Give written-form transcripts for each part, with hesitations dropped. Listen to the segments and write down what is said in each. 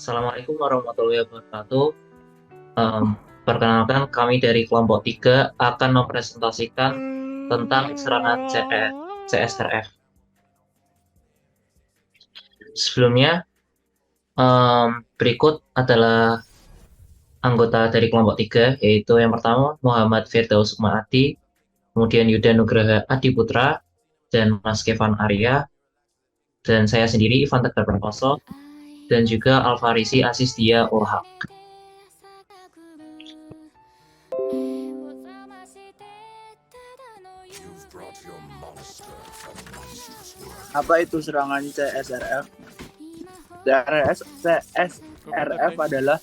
Assalamualaikum warahmatullahi wabarakatuh. Em, Perkenalkan, kami dari kelompok 3 akan mempresentasikan tentang serangan CSRF. Sebelumnya, berikut adalah anggota dari kelompok 3, yaitu yang pertama Muhammad Firdaus Maati, kemudian Yuda Nugraha Adiputra, dan Mas Kevan Arya, dan saya sendiri Ivan Tegar Prakoso, dan juga Alfarisi Asistia Ulhaq. Apa itu serangan CSRF? CSRF adalah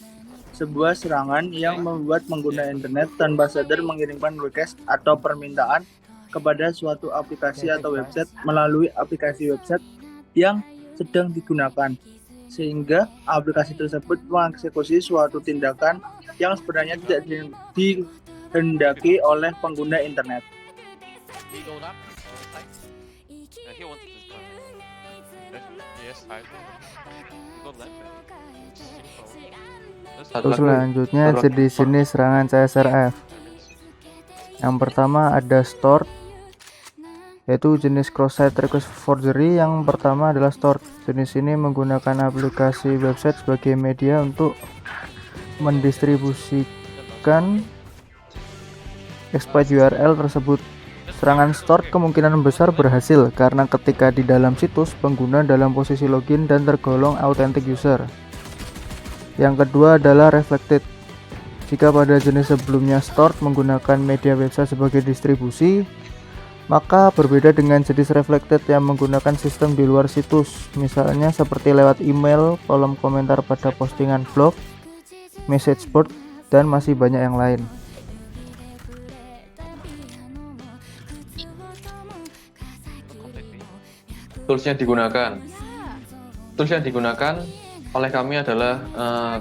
sebuah serangan yang membuat pengguna internet tanpa sadar mengirimkan request atau permintaan kepada suatu aplikasi atau website melalui aplikasi website yang sedang digunakan, sehingga aplikasi tersebut mengeksekusi suatu tindakan yang sebenarnya tidak dihendaki oleh pengguna internet. Selanjutnya di sini serangan CSRF. Yang pertama ada Store, yaitu jenis cross-site request forgery. Yang pertama adalah Store. Jenis ini menggunakan aplikasi website sebagai media untuk mendistribusikan exploit URL tersebut. Serangan Store kemungkinan besar berhasil karena ketika di dalam situs, pengguna dalam posisi login dan tergolong authentic user. Yang kedua adalah Reflected. Jika pada jenis sebelumnya Store menggunakan media website sebagai distribusi, maka berbeda dengan jenis Reflected yang menggunakan sistem di luar situs, misalnya seperti lewat email, kolom komentar pada postingan blog, message board, dan masih banyak yang lain. Tools yang digunakan oleh kami adalah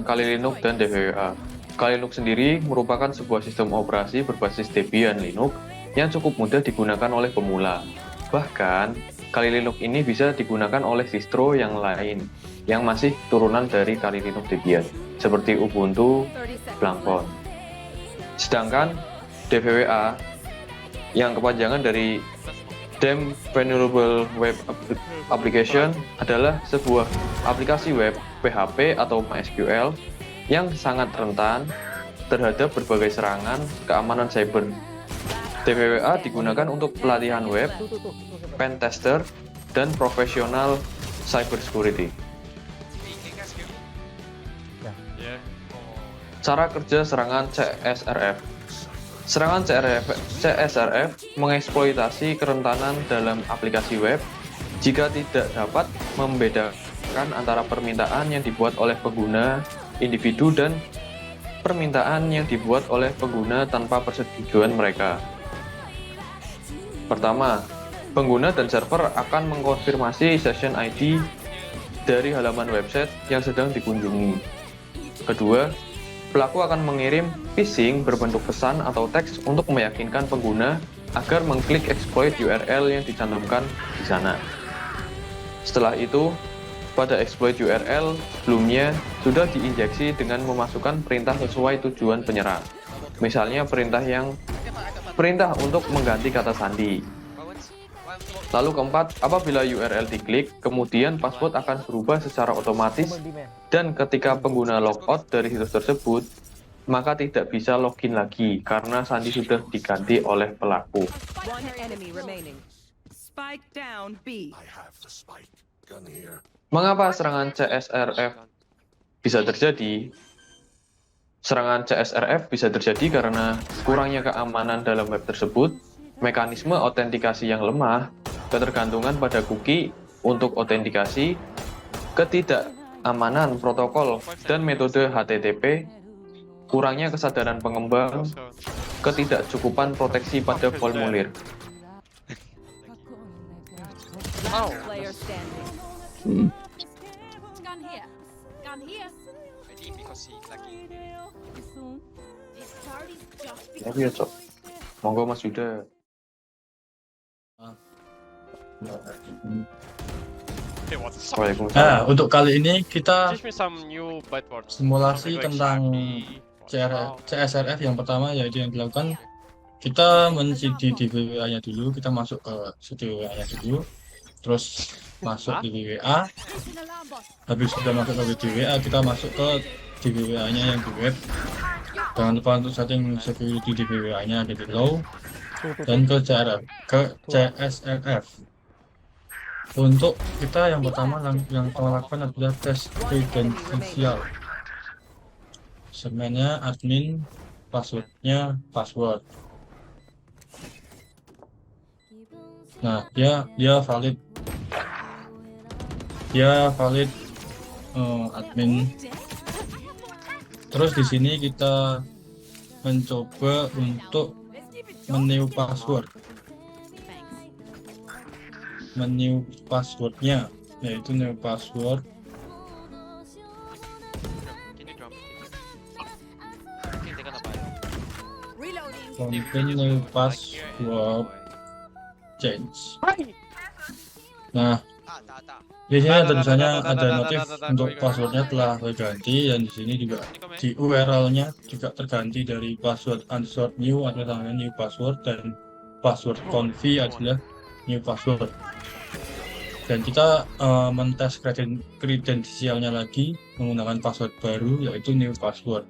Kali Linux dan DVWA. Kali Linux sendiri merupakan sebuah sistem operasi berbasis Debian Linux yang cukup mudah digunakan oleh pemula. Bahkan, Kali Linux ini bisa digunakan oleh distro yang lain yang masih turunan dari Kali Linux Debian, seperti Ubuntu, Blackboard. Sedangkan DVWA yang kepanjangan dari Damn Vulnerable Web Application adalah sebuah aplikasi web PHP atau MySQL yang sangat rentan terhadap berbagai serangan keamanan cyber. DVWA digunakan untuk pelatihan web, pen tester, dan profesional cyber security. Cara kerja serangan CSRF. Serangan CSRF mengeksploitasi kerentanan dalam aplikasi web jika tidak dapat membedakan antara permintaan yang dibuat oleh pengguna individu dan permintaan yang dibuat oleh pengguna tanpa persetujuan mereka. Pertama, pengguna dan server akan mengkonfirmasi session ID dari halaman website yang sedang dikunjungi. Kedua, pelaku akan mengirim phishing berbentuk pesan atau teks untuk meyakinkan pengguna agar mengklik exploit URL yang dicantumkan di sana. Setelah itu, pada exploit URL sebelumnya sudah diinjeksi dengan memasukkan perintah sesuai tujuan penyerang. Misalnya perintah untuk mengganti kata sandi. Lalu keempat, apabila URL diklik, kemudian password akan berubah secara otomatis dan ketika pengguna logout dari situs tersebut, maka tidak bisa login lagi karena sandi sudah diganti oleh pelaku. Mengapa serangan CSRF bisa terjadi? Serangan CSRF bisa terjadi karena kurangnya keamanan dalam web tersebut, mekanisme autentikasi yang lemah, ketergantungan pada cookie untuk autentikasi, ketidakamanan protokol dan metode HTTP, kurangnya kesadaran pengembang, ketidakcukupan proteksi pada formulir. Ya, Cok. Monggo Mas Yuda. Waalaikumsalam. Untuk kali ini kita Teach me some new bytewords. simulasi tentang CSRF yang pertama, yaitu yang dilakukan kita men-CD DWA-nya dulu, kita masuk ke DWA-nya dulu, terus masuk di DWA. Habis sudah masuk ke DWA, kita masuk ke DWA-nya yang di web. Jangan lupa untuk setting security DWA-nya di low dan ke CSRF. Untuk kita yang pertama yang kita lakukan adalah tes kredensial. Sebenarnya admin, passwordnya password. Nah, dia valid. Dia valid admin. Terus di sini kita mencoba untuk menu password. Menu passwordnya yaitu new password. Continue password change. Nah, di sini ada tulisannya ada notif untuk passwordnya telah terganti, dan di sini juga di URL-nya juga terganti dari password unsort new adalah new password dan password confi adalah new password. Dan kita mentes kredensialnya lagi menggunakan password baru yaitu new password.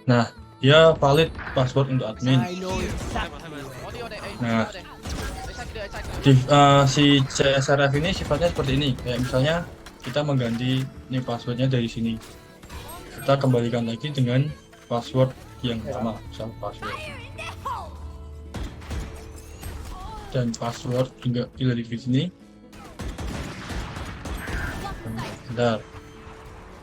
Nah, dia valid password untuk admin. Nah, si CSRF ini sifatnya seperti ini. Kayak misalnya kita mengganti new passwordnya dari sini, kita kembalikan lagi dengan password yang sama, misal password dan password juga pilih di sini. Bentar.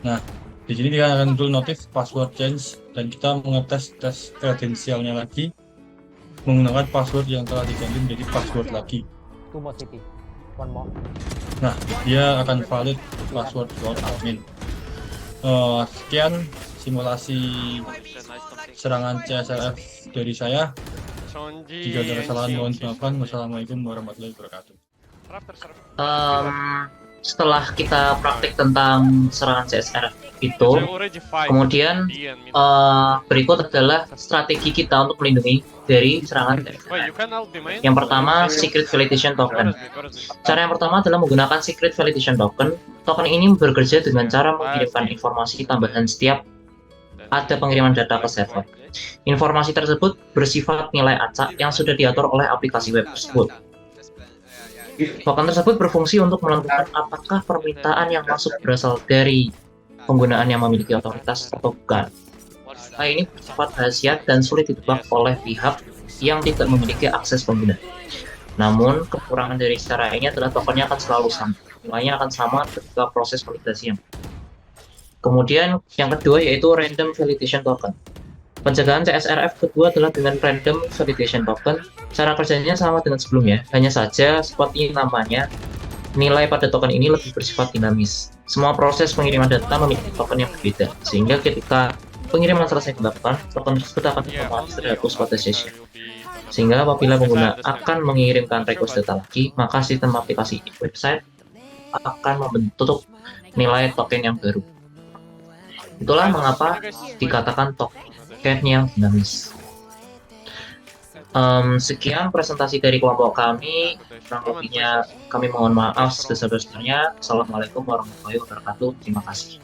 Nah, di sini dia akan muncul notif password change dan kita mengetes tes kredensialnya lagi menggunakan password yang telah diganti menjadi password lagi. Nah, dia akan valid password for admin. Sekian simulasi serangan CSRF dari saya. Jika ada kesalahan mohon dimaafkan. Wassalamualaikum warahmatullahi wabarakatuh. Setelah kita praktik tentang serangan CSRF itu, kemudian berikut adalah strategi kita untuk melindungi dari serangan CSRF. Yang pertama, secret validation token. Cara yang pertama adalah menggunakan secret validation token. Token ini bekerja dengan cara mengirimkan informasi tambahan setiap ada pengiriman data ke server. Informasi tersebut bersifat nilai acak yang sudah diatur oleh aplikasi web tersebut. Token tersebut berfungsi untuk menentukan apakah permintaan yang masuk berasal dari penggunaan yang memiliki otoritas atau bukan. Hal ini bersifat rahasia dan sulit ditebak oleh pihak yang tidak memiliki akses pengguna. Namun, kekurangan dari cara ini adalah tokennya akan selalu sama. Nilainya akan sama ketika proses validasi. Kemudian, yang kedua yaitu random validation token. Pencegahan CSRF kedua adalah dengan random validation token. Cara kerjanya sama dengan sebelumnya, hanya saja seperti namanya, nilai pada token ini lebih bersifat dinamis. Semua proses pengiriman data memiliki token yang berbeda, sehingga ketika pengiriman selesai dilakukan, token tersebut akan otomatis terhapus pada session. Sehingga apabila pengguna akan mengirimkan request data lagi, maka sistem aplikasi website akan membentuk nilai token yang baru. Itulah mengapa dikatakan token yang dinamis. Sekian presentasi dari kelompok kami. Kurang lebihnya kami mohon maaf sebesar-besarnya. Assalamualaikum warahmatullahi wabarakatuh. Terima kasih.